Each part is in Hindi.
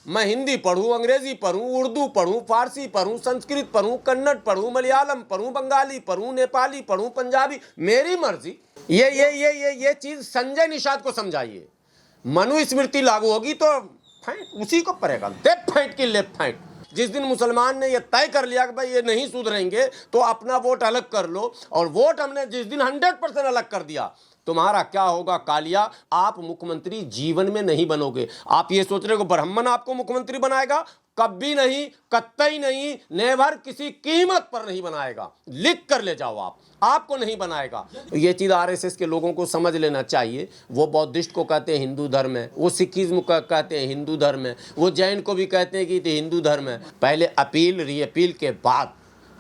मैं हिंदी पढ़ूँ, अंग्रेजी पढ़ूँ, उर्दू पढ़ूँ, फारसी पढ़ूँ, संस्कृत पढ़ूँ, कन्नड़ पढ़ूँ, मलयालम पढ़ूँ, बंगाली पढ़ूँ, नेपाली पढ़ूँ, पंजाबी, मेरी मर्जी। ये चीज संजय निषाद को समझाइए। मनुस्मृति लागू होगी तो फाइट उसी को पड़ेगा, दे फाइट की लेफ्ट फाइट। जिस दिन मुसलमान ने ये तय कर लिया कि भाई ये नहीं सुधरेंगे तो अपना वोट अलग कर लो, और वोट हमने जिस दिन 100% अलग कर दिया, तुम्हारा क्या होगा कालिया, आप मुख्यमंत्री जीवन में नहीं बनोगे। आप ये सोच रहे हो ब्राह्मण आपको मुख्यमंत्री बनाएगा? कभी नहीं, कतई नहीं, नेवर, किसी कीमत पर नहीं बनाएगा। लिख कर ले जाओ, आपको नहीं बनाएगा। ये चीज़ आरएसएस के लोगों को समझ लेना चाहिए। वो बौद्धिस्ट को कहते हैं हिंदू धर्म है, वो सिखिज्म को कहते हैं हिंदू धर्म है, वो जैन को भी कहते हैं कि हिंदू धर्म है। पहले अपील रीअपील के बाद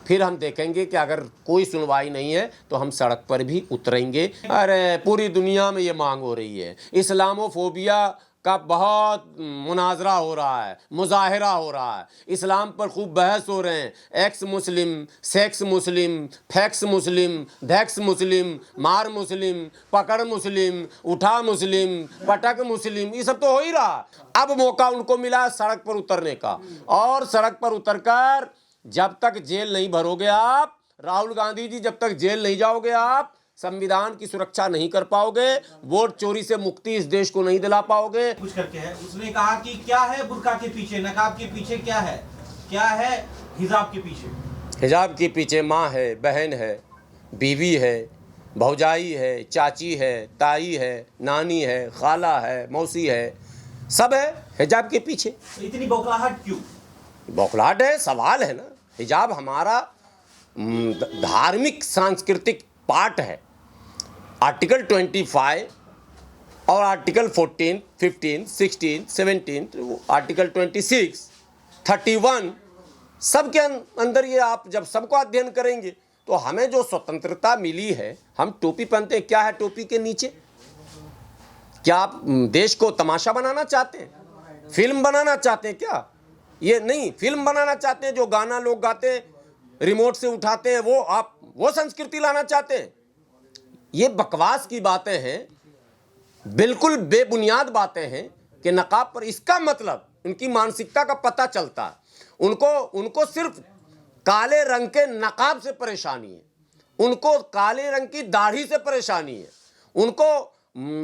फिर हम देखेंगे कि अगर कोई सुनवाई नहीं है तो हम सड़क पर भी उतरेंगे। अरे पूरी दुनिया में ये मांग हो रही है, इस्लामोफोबिया का बहुत मुनाजरा हो रहा है, मुजाहिरा हो रहा है, इस्लाम पर खूब बहस हो रहे हैं। एक्स मुस्लिम, सेक्स मुस्लिम, फैक्स मुस्लिम, धैक्स मुस्लिम, मार मुस्लिम, पकड़ मुस्लिम, उठा मुस्लिम, पटक मुस्लिम, ये सब तो हो ही रहा। अब मौका उनको मिला सड़क पर उतरने का, और सड़क पर उतरकर जब तक जेल नहीं भरोगे आप, राहुल गांधी जी, जब तक जेल नहीं जाओगे आप, संविधान की सुरक्षा नहीं कर पाओगे, वोट चोरी से मुक्ति इस देश को नहीं दिला पाओगे। कुछ करके है, उसने कहा कि क्या है बुर्का के पीछे, नकाब के पीछे क्या है हिजाब के पीछे? हिजाब के पीछे माँ है, बहन है, बीवी है, भौजाई है, चाची है, ताई है, नानी है, खाला है, मौसी है, सब है हिजाब के पीछे। इतनी बौखलाहट क्यों? बौखलाहट है, सवाल है ना। हिजाब हमारा धार्मिक सांस्कृतिक पार्ट है। आर्टिकल 25 और आर्टिकल 14, 15, 16, 17, आर्टिकल 26, 31, सब के अंदर ये आप जब सबको अध्ययन करेंगे तो हमें जो स्वतंत्रता मिली है, हम टोपी पहनते हैं, क्या है टोपी के नीचे? क्या आप देश को तमाशा बनाना चाहते हैं, फिल्म बनाना चाहते हैं क्या? ये नहीं, फिल्म बनाना चाहते हैं, जो गाना लोग गाते हैं रिमोट से उठाते हैं, वो आप वो संस्कृति लाना चाहते हैं? ये बकवास की बातें हैं, बिल्कुल बेबुनियाद बातें हैं कि नकाब पर, इसका मतलब उनकी मानसिकता का पता चलता है। उनको सिर्फ काले रंग के नकाब से परेशानी है, उनको काले रंग की दाढ़ी से परेशानी है, उनको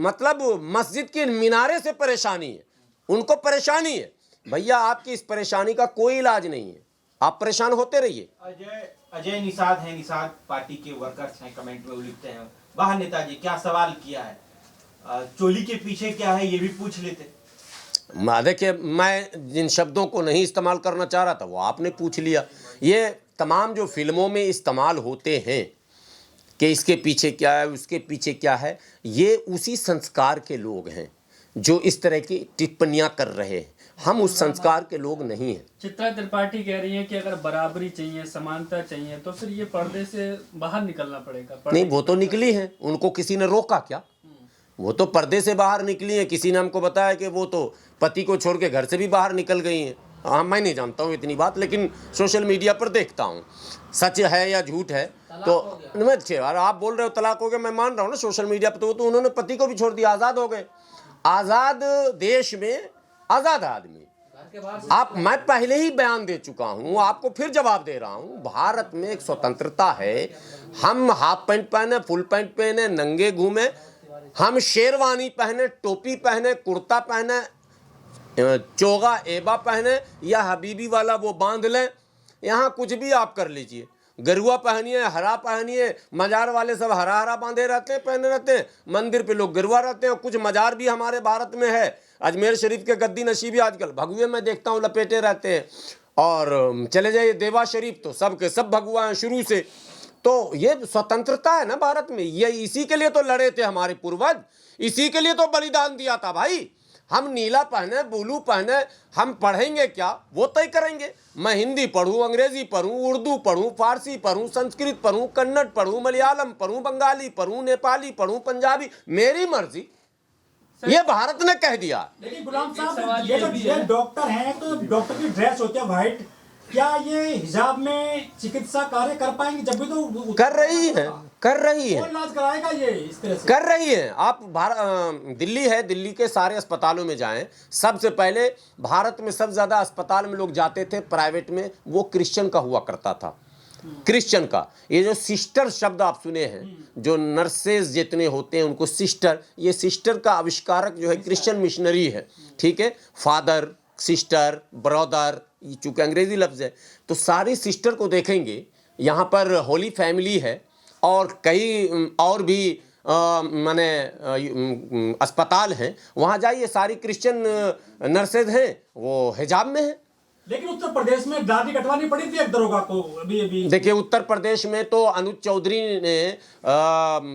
मतलब मस्जिद की मीनारे से परेशानी है, उनको परेशानी है। भैया आपकी इस परेशानी का कोई इलाज नहीं है, आप परेशान होते रहिए। अजय निषाद है, निषाद पार्टी के वर्कर्स हैं, कमेंट में वो लिखते हैं, वाह नेताजी क्या सवाल किया है, चोली के पीछे क्या है ये भी पूछ लेते। देखिए, मैं जिन शब्दों को नहीं इस्तेमाल करना चाह रहा था वो आपने पूछ लिया। ये तमाम जो फिल्मों में इस्तेमाल होते हैं कि इसके पीछे क्या है, उसके पीछे क्या है, ये उसी संस्कार के लोग हैं जो इस तरह की टिप्पणियां कर रहे हैं। हम उस संस्कार के लोग नहीं हैं। चित्रा त्रिपाठी कह रही हैं कि अगर बराबरी चाहिए, समानता चाहिए, तो फिर ये पर्दे से बाहर निकलना पड़ेगा। नहीं, वो तो निकली हैं, उनको किसी ने रोका क्या? वो तो पर्दे से बाहर निकली हैं। किसी ने हमको बताया कि वो तो पति को छोड़ के घर से भी बाहर निकल गई हैं। हाँ, मैं नहीं जानता हूँ इतनी बात, लेकिन सोशल मीडिया पर देखता हूँ। सच है या झूठ है तो आप बोल रहे हो तलाक हो गया, मैं मान रहा हूँ ना सोशल मीडिया पर, तो उन्होंने पति को भी छोड़ दिया, आज़ाद हो गए। आज़ाद देश में आज़ाद आदमी मैं पहले ही बयान दे चुका हूं, आपको फिर जवाब दे रहा हूं। भारत में एक स्वतंत्रता है, हम हाफ पैंट पहने, फुल पैंट पहने, नंगे घूमे, हम शेरवानी पहने, टोपी पहने, कुर्ता पहने, चोगा एबा पहने, या हबीबी वाला वो बांध लें, यहाँ कुछ भी आप कर लीजिए। गरुआ पहनिए, हरा पहनिए, मजार वाले सब हरा हरा बांधे रहते हैं, पहने रहते हैं, मंदिर पे लोग गरुआ रहते हैं। कुछ मजार भी हमारे भारत में है, अजमेर शरीफ के गद्दी नशीबी आजकल भगुए में देखता हूँ लपेटे रहते हैं, और चले जाइए देवा शरीफ तो सब के सब भगुआ हैं शुरू से। तो ये स्वतंत्रता है ना भारत में, ये इसी के लिए तो लड़े थे हमारे पूर्वज, इसी के लिए तो बलिदान दिया था भाई। हम नीला पहने, ब्लू पहने, हम पढ़ेंगे क्या वो तय करेंगे। मैं हिंदी पढ़ूँ, अंग्रेजी पढ़ूँ, उर्दू पढ़ूँ, फारसी पढ़ूँ, संस्कृत पढ़ूँ, कन्नड़ पढ़ूँ, मलयालम पढ़ूँ, बंगाली पढ़ूँ, नेपाली पढ़ूँ, पंजाबी, मेरी मर्जी। ये भारत ने कह दिया। लेकिन गुलाम साहब, ये डॉक्टर हैं तो डॉक्टर की ड्रेस होती है व्हाइट, क्या ये हिजाब में चिकित्सा कार्य कर पाएंगे? जब भी तो कर रही है। कर रही है, कौन इलाज कराएगा ये इस तरह से? कर रही है। आप दिल्ली है, दिल्ली के सारे अस्पतालों में जाएं, सबसे पहले भारत में सबसे ज़्यादा अस्पताल में लोग जाते थे प्राइवेट में, वो क्रिश्चियन का हुआ करता था, क्रिश्चियन का। ये जो सिस्टर शब्द आप सुने हैं, जो नर्सेज जितने होते हैं उनको सिस्टर, ये सिस्टर का आविष्कारक जो है क्रिश्चियन मिशनरी है, ठीक है। फादर, सिस्टर, ब्रदर, चूँकि अंग्रेजी लफ्ज़ है, तो सारी सिस्टर को देखेंगे। यहाँ पर होली फैमिली है और कई और भी माने अस्पताल हैं, वहाँ जाइए सारी क्रिश्चियन नर्सेज हैं, वो हिजाब में है। लेकिन उत्तर प्रदेश में दाढ़ी कटवानी पड़ी थी एक दरोगा को अभी। देखिए उत्तर प्रदेश में तो अनुज चौधरी ने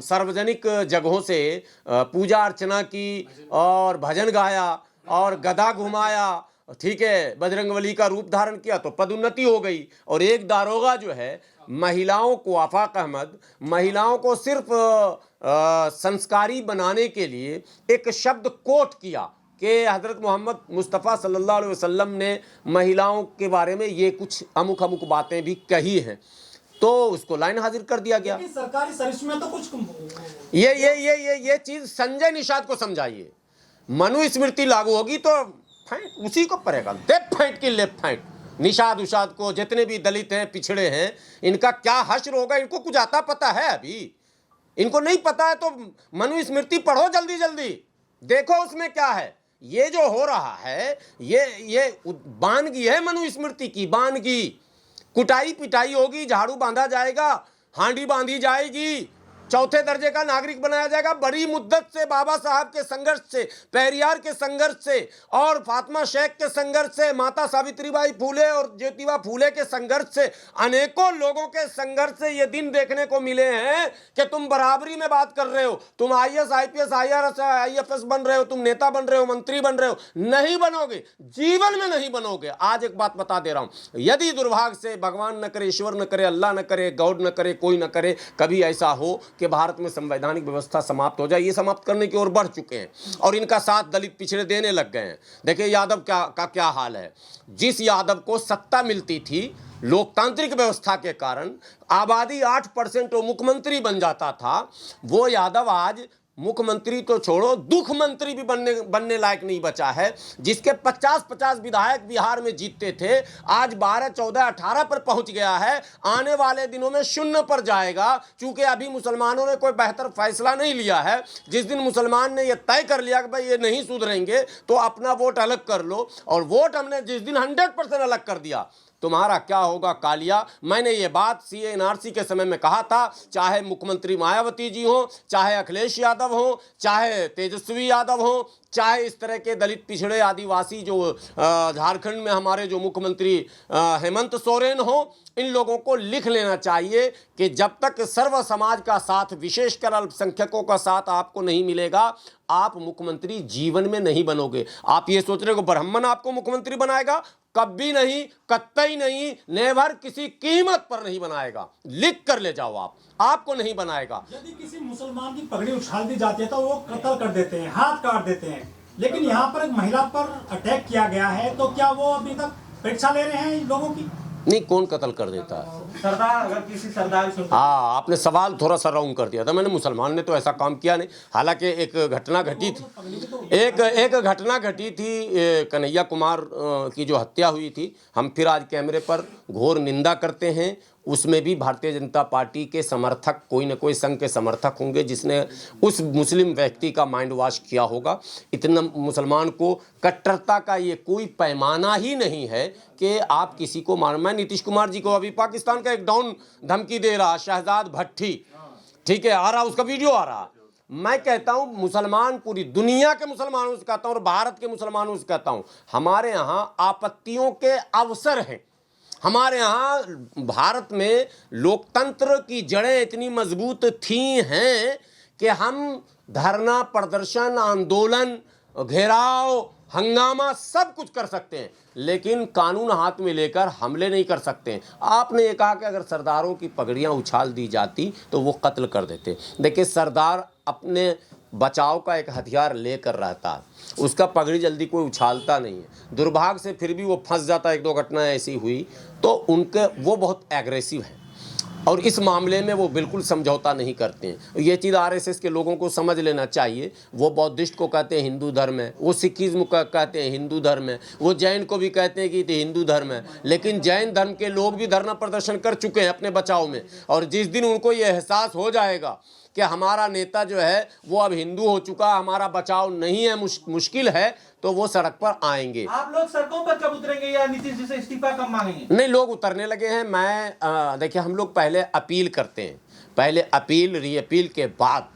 सार्वजनिक जगहों से पूजा अर्चना की और भजन गाया और गदा घुमाया, ठीक है, बजरंगबली का रूप धारण किया, तो पदोन्नति हो गई। और एक दारोगा जो है महिलाओं को, आफाक अहमद, महिलाओं को सिर्फ संस्कारी बनाने के लिए एक शब्द कोट किया कि हज़रत मोहम्मद मुस्तफ़ा सल्लल्लाहु अलैहि वसल्लम ने महिलाओं के बारे में ये कुछ अमुक अमुक बातें भी कही हैं, तो उसको लाइन हाजिर कर दिया गया। सरकारी सर्विस में तो कुछ ये चीज़ संजय निषाद को समझाइए। मनुस्मृति लागू होगी तो फाइट उसी को पड़ेगा, दे फाइट की लेफ्ट फाइट। निषाद उषाद को, जितने भी दलित हैं, पिछड़े हैं, इनका क्या हश्र होगा, इनको कुछ आता पता है? अभी इनको नहीं पता है तो मनुस्मृति पढ़ो जल्दी जल्दी, देखो उसमें क्या है। ये जो हो रहा है ये बानगी है मनुस्मृति की, बानगी। कुटाई पिटाई होगी, झाड़ू बांधा जाएगा, हांडी बांधी जाएगी, चौथे दर्जे का नागरिक बनाया जाएगा। बड़ी मुद्दत से बाबा साहब के संघर्ष से, पेरियार के संघर्ष से और फातिमा शेख के संघर्ष से, माता सावित्रीबाई फूले और ज्योतिबा फूले के संघर्ष से, अनेकों लोगों के संघर्ष से ये दिन देखने को मिले हैं कि तुम बराबरी में बात कर रहे हो, तुम IAS IPS IRS IFS बन रहे हो, तुम नेता बन रहे हो, मंत्री बन रहे हो। नहीं बनोगे, जीवन में नहीं बनोगे। आज एक बात बता दे रहा हूं, यदि दुर्भाग्य से, भगवान न करे, ईश्वर न करे, अल्लाह न करे, गॉड न करे, कोई न करे, कभी ऐसा हो कि भारत में संवैधानिक व्यवस्था समाप्त हो जाए, ये समाप्त करने की ओर बढ़ चुके हैं और इनका साथ दलित पिछड़े देने लग गए हैं। देखिए यादव का क्या हाल है। जिस यादव को सत्ता मिलती थी लोकतांत्रिक व्यवस्था के कारण, आबादी 8% वो मुख्यमंत्री बन जाता था, वो यादव आज मुख्यमंत्री तो छोड़ो, दुख मंत्री भी बनने लायक नहीं बचा है। जिसके 50-50 विधायक बिहार में जीतते थे, आज 12, 14, 18 पर पहुंच गया है। आने वाले दिनों में 0 पर जाएगा, क्योंकि अभी मुसलमानों ने कोई बेहतर फैसला नहीं लिया है। जिस दिन मुसलमान ने यह तय कर लिया कि भाई ये नहीं सुधरेंगे तो अपना वोट अलग कर लो, और वोट हमने जिस दिन 100% अलग कर दिया, तुम्हारा क्या होगा कालिया। मैंने ये बात CA NRC के समय में कहा था, चाहे मुख्यमंत्री मायावती जी हो, चाहे अखिलेश यादव हो, चाहे तेजस्वी यादव हो, चाहे इस तरह के दलित पिछड़े आदिवासी जो झारखंड में हमारे जो मुख्यमंत्री हेमंत सोरेन हो, इन लोगों को लिख लेना चाहिए कि जब तक सर्व समाज का साथ, विशेषकर अल्पसंख्यकों का साथ आपको नहीं मिलेगा, आप मुख्यमंत्री जीवन में नहीं बनोगे। आप ये सोच रहे हो ब्राह्मण आपको मुख्यमंत्री बनाएगा? कभी नहीं, कतई नहीं, नेवर, किसी कीमत पर नहीं बनाएगा। लिख कर ले जाओ, आपको नहीं बनाएगा। यदि किसी मुसलमान की पगड़ी उछाल दी जाती है तो वो कत्ल कर देते हैं, हाथ काट देते हैं, लेकिन यहाँ पर एक महिला पर अटैक किया गया है, तो क्या वो अभी तक परीक्षा ले रहे हैं लोगों की? नहीं, कौन कत्ल कर देता है? सरदार, अगर किसी सरदार से, हाँ, आपने सवाल थोड़ा सा रॉन्ग कर दिया था। मैंने मुसलमान ने तो ऐसा काम किया नहीं। हालांकि एक घटना घटी थी, एक घटना घटी थी, कन्हैया कुमार की जो हत्या हुई थी। हम फिर आज कैमरे पर घोर निंदा करते हैं। उसमें भी भारतीय जनता पार्टी के समर्थक, कोई न कोई संघ के समर्थक होंगे जिसने उस मुस्लिम व्यक्ति का माइंड वॉश किया होगा। इतना मुसलमान को कट्टरता का ये कोई पैमाना ही नहीं है कि आप किसी को मार। मैं नीतीश कुमार जी को, अभी पाकिस्तान का एक डॉन धमकी दे रहा, शहजाद भट्टी, ठीक है, आ रहा, उसका वीडियो आ रहा। मैं कहता हूं मुसलमान, पूरी दुनिया के मुसलमानों से कहता हूं और भारत के मुसलमानों से कहता हूं, हमारे यहाँ आपत्तियों के अवसर हैं। हमारे यहाँ भारत में लोकतंत्र की जड़ें इतनी मजबूत थी हैं कि हम धरना, प्रदर्शन, आंदोलन, घेराव, हंगामा सब कुछ कर सकते हैं, लेकिन कानून हाथ में लेकर हमले नहीं कर सकते हैं। आपने ये कहा कि अगर सरदारों की पगड़ियाँ उछाल दी जाती तो वो कत्ल कर देते। देखिए, सरदार अपने बचाव का एक हथियार लेकर रहता है, उसका पगड़ी जल्दी कोई उछालता नहीं है। दुर्भाग्य से फिर भी वो फंस जाता है। 1-2 घटनाएं ऐसी हुई तो उनके, वो बहुत एग्रेसिव है। और इस मामले में वो बिल्कुल समझौता नहीं करते हैं। ये चीज़ आरएसएस के लोगों को समझ लेना चाहिए। वो बौद्धिस्ट को कहते हैं हिंदू धर्म है, वो सिखिज्म को कहते हैं हिंदू धर्म है, वो जैन को भी कहते हैं कि ये हिंदू धर्म है, लेकिन जैन धर्म के लोग भी धरना प्रदर्शन कर चुके हैं अपने बचाव में। और जिस दिन उनको ये एहसास हो जाएगा कि हमारा नेता जो है वो अब हिंदू हो चुका, हमारा बचाव नहीं है, मुश्किल है, तो वो सड़क पर आएंगे। आप लोग सड़कों पर कब उतरेंगे या नीतीश जी से इस्तीफा कब मांगेंगे? नहीं, लोग उतरने लगे हैं। मैं देखिए, हम लोग पहले अपील करते हैं, पहले अपील रीअपील के बाद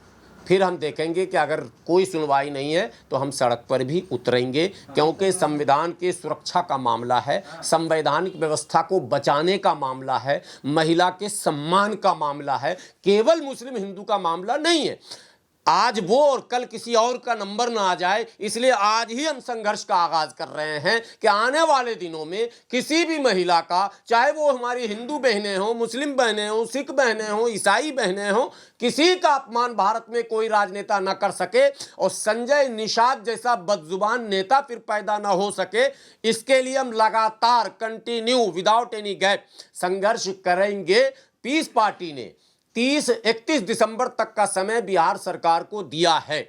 फिर हम देखेंगे कि अगर कोई सुनवाई नहीं है तो हम सड़क पर भी उतरेंगे, क्योंकि संविधान की सुरक्षा का मामला है, संवैधानिक व्यवस्था को बचाने का मामला है, महिला के सम्मान का मामला है, केवल मुस्लिम हिंदू का मामला नहीं है। आज वो और कल किसी और का नंबर ना आ जाए, इसलिए आज ही हम संघर्ष का आगाज कर रहे हैं कि आने वाले दिनों में किसी भी महिला का, चाहे वो हमारी हिंदू बहनें हों, मुस्लिम बहनें हों, सिख बहनें हों, ईसाई बहनें हों, किसी का अपमान भारत में कोई राजनेता न कर सके और संजय निषाद जैसा बदजुबान नेता फिर पैदा न हो सके। इसके लिए हम लगातार कंटिन्यू विदाउट एनी गैप संघर्ष करेंगे। पीस पार्टी ने 31 दिसंबर तक का समय बिहार सरकार को दिया है।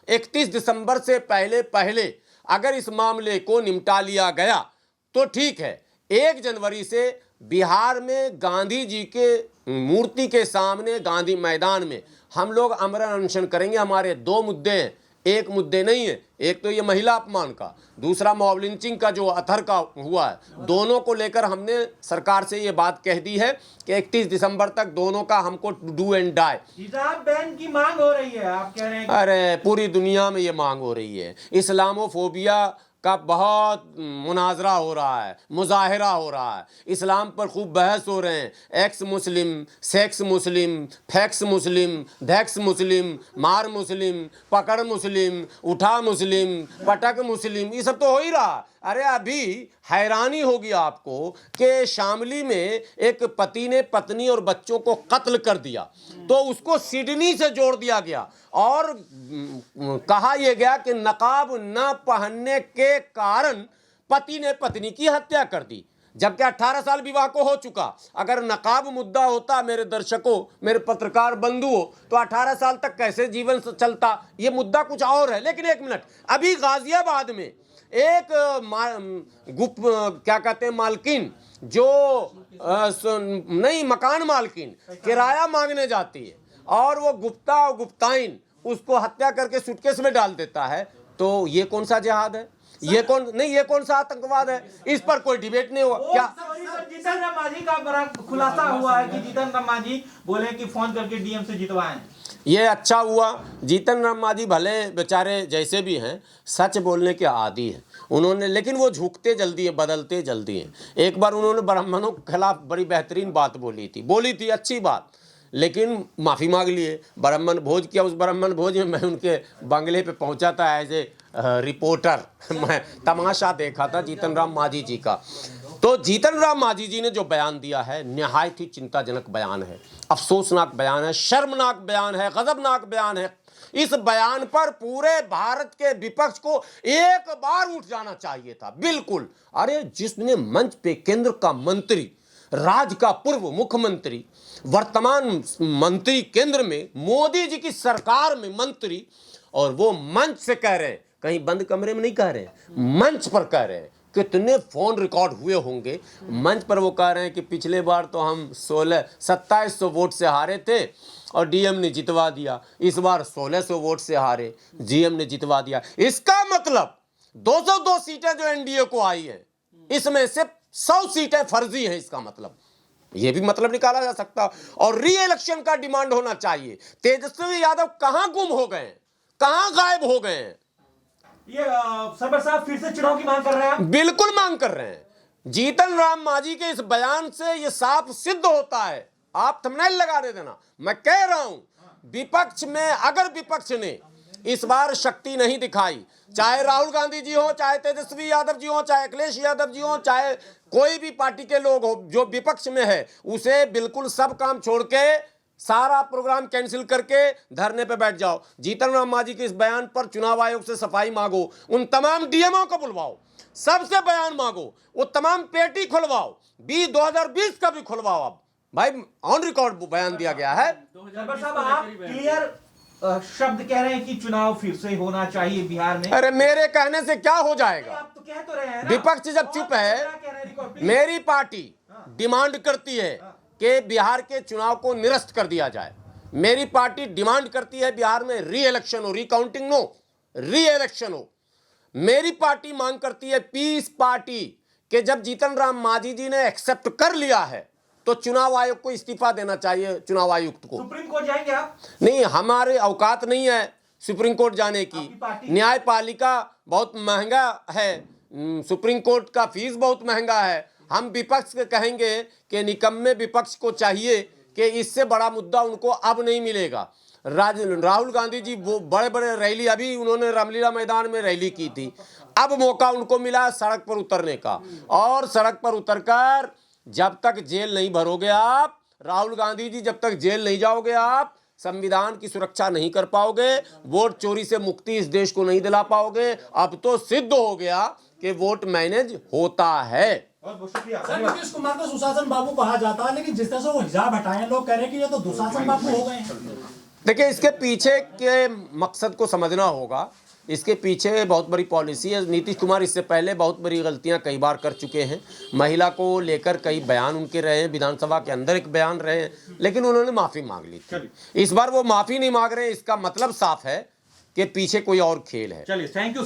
31 दिसंबर से पहले अगर इस मामले को निपटा लिया गया तो ठीक है। 1 जनवरी से बिहार में गांधी जी के मूर्ति के सामने गांधी मैदान में हम लोग आमरण अनशन करेंगे। हमारे 2 मुद्दे हैं, एक मुद्दे नहीं है। एक तो ये महिला अपमान का, दूसरा मॉब लिंचिंग का जो अथर का हुआ है। दोनों को लेकर हमने सरकार से ये बात कह दी है कि 31 दिसंबर तक दोनों का हमको डू एंड डाई। हिजाब बैन की मांग हो रही है, आप कह रहे हैं अरे पूरी दुनिया में ये मांग हो रही है। इस्लामोफोबिया का बहुत मुनाजरा हो रहा है, मुजाहिरा हो रहा है, इस्लाम पर खूब बहस हो रहे हैं। एक्स मुस्लिम, सेक्स मुस्लिम, फैक्स मुस्लिम, धैक्स मुस्लिम, मार मुस्लिम, पकड़ मुस्लिम, उठा मुस्लिम, पटक मुस्लिम, ये सब तो हो ही रहा। अरे अभी हैरानी होगी आपको कि शामली में एक पति ने पत्नी और बच्चों को कत्ल कर दिया, तो उसको सिडनी से जोड़ दिया गया और कहा यह गया कि नकाब न पहनने के कारण पति ने पत्नी की हत्या कर दी, जबकि 18 साल विवाह को हो चुका। अगर नकाब मुद्दा होता, मेरे दर्शकों, मेरे पत्रकार बंधुओं, तो 18 साल तक कैसे जीवन चलता, ये मुद्दा कुछ और है। लेकिन एक मिनट, अभी गाजियाबाद में एक क्या कहते हैं मालकिन, जो नहीं मकान मालकिन किराया मांगने जाती है और वो गुप्ता और गुप्ताइन उसको हत्या करके सूटकेस में डाल देता है, तो ये कौन सा जिहाद है? ये कौन सा आतंकवाद है? इस पर कोई डिबेट नहीं हुआ क्या? जीतन राम मांझी का बड़ा खुलासा हुआ है कि जीतन राम मांझी बोले कि फोन करके डीएम से जितवाएं। ये अच्छा हुआ। जीतन राम मांझी भले बेचारे जैसे भी हैं, सच बोलने के आदी हैं उन्होंने, लेकिन वो झुकते जल्दी हैं, बदलते जल्दी हैं। एक बार उन्होंने ब्राह्मणों के खिलाफ बड़ी बेहतरीन बात बोली थी, अच्छी बात, लेकिन माफ़ी मांग लिए। ब्राह्मण भोज किया, उस ब्राह्मण भोज में मैं उनके बंगले पे पहुंचा था एज ए रिपोर्टर, मैं तमाशा देखा था जीतन राम मांझी जी का। तो जीतन राम मांझी जी ने जो बयान दिया है निहायत ही चिंताजनक बयान है, अफसोसनाक बयान है, शर्मनाक बयान है, गजबनाक बयान है। इस बयान पर पूरे भारत के विपक्ष को एक बार उठ जाना चाहिए था, बिल्कुल। अरे जिसने मंच पे केंद्र का मंत्री, राज्य का पूर्व मुख्यमंत्री, वर्तमान मंत्री केंद्र में, मोदी जी की सरकार में मंत्री, और वो मंच से कह रहे हैं, कहीं बंद कमरे में नहीं कह रहे हैं, मंच पर कह रहे हैं। कितने फोन रिकॉर्ड हुए होंगे मंच पर। वो कह रहे हैं कि पिछले बार तो हम 2700 वोट से हारे थे और डीएम ने जितवा दिया, इस बार 1600 वोट से हारे, जीएम ने जितवा दिया। इसका मतलब 202 सीटें जो एनडीए को आई हैं, इसमें से 100 सीटें फर्जी हैं। इसका मतलब, ये भी मतलब निकाला जा सकता। और री इलेक्शन का डिमांड होना चाहिए। तेजस्वी यादव कहां गुम हो गए, कहां गायब हो गए हैं? ये सरवर साहब फिर से चुनाव की मांग कर रहे हैं। बिल्कुल मांग कर रहे हैं। जीतन राम मांझी के इस बयान से ये साफ सिद्ध होता है। आप थंबनेल लगा दे देना, मैं कह रहा हूं, विपक्ष में अगर विपक्ष ने इस बार शक्ति नहीं दिखाई, चाहे राहुल गांधी जी हो, चाहे तेजस्वी यादव जी हो, चाहे अखिलेश यादव जी हो, चाहे कोई भी पार्टी के लोग हो जो विपक्ष में है, उसे बिल्कुल सब काम छोड़ के सारा प्रोग्राम कैंसिल करके धरने पे बैठ जाओ। जीतन राम मांझी के इस बयान पर चुनाव आयोग से सफाई मांगो, उन तमाम डीएमओ को बुलवाओ, सबसे बयान मांगो, वो तमाम पेटी खुलवाओ, 2020 का भी खुलवाओ। अब भाई ऑन रिकॉर्ड बयान दिया गया है। जब्बार साहब, आप क्लियर शब्द कह रहे हैं कि चुनाव फिर से होना चाहिए बिहार में। अरे मेरे कहने से क्या हो जाएगा? आप तो कह तो रहे हैं ना। विपक्ष जब चुप है, क्या कह रहे हैं रिकॉर्ड, प्लीज। मेरी पार्टी डिमांड करती है कि बिहार के चुनाव को निरस्त कर दिया जाए। मेरी पार्टी डिमांड करती है बिहार में री इलेक्शन हो, रिकाउंटिंग नो, री इलेक्शन हो। मेरी पार्टी मांग करती है पीस पार्टी कि जब जीतन राम मांझी जी ने एक्सेप्ट कर लिया है तो चुनाव आयोग को इस्तीफा देना चाहिए, चुनाव आयुक्त को। सुप्रीम कोर्ट जाएंगे आप? नहीं, हमारे औकात नहीं है सुप्रीम कोर्ट जाने आपकी की। पार्टी? न्यायपालिका बहुत महंगा है, सुप्रीम कोर्ट का फीस बहुत महंगा है। हम विपक्ष के कहेंगे कि निकम्मे विपक्ष को चाहिए कि इससे बड़ा मुद्दा उनको अब नहीं मिलेगा। राहुल गांधी जी वो बड़े बड़े रैली, अभी उन्होंने रामलीला मैदान में रैली की थी, अब मौका उनको मिला सड़क पर उतरने का। और सड़क पर उतरकर जब तक जेल नहीं भरोगे आप, राहुल गांधी जी, जब तक जेल नहीं जाओगे आप, संविधान की सुरक्षा नहीं कर पाओगे, वोट चोरी से मुक्ति इस देश को नहीं दिला पाओगे। अब तो सिद्ध हो गया कि वोट मैनेज होता है। बहुत बहुत शुक्रिया। सर, नीतीश कुमार को सुशासन बाबू कहा जाता है, लेकिन जिस तरह से वो हिजाब हटाए, लोग कह रहे हैं कि ये तो दुशासन बाबू हो गए हैं। देखिए, इसके पीछे के मकसद को समझना होगा। इसके पीछे बहुत बड़ी पॉलिसी है। नीतीश कुमार इससे पहले बहुत बड़ी गलतियां कई बार कर चुके हैं। महिला को लेकर कई बयान उनके रहे हैं, विधानसभा के अंदर एक बयान रहे हैं, लेकिन उन्होंने माफ़ी मांग ली थी। इस बार वो माफ़ी नहीं मांग रहे हैं, इसका मतलब साफ है कि पीछे कोई और खेल है। चलिए, थैंक यू।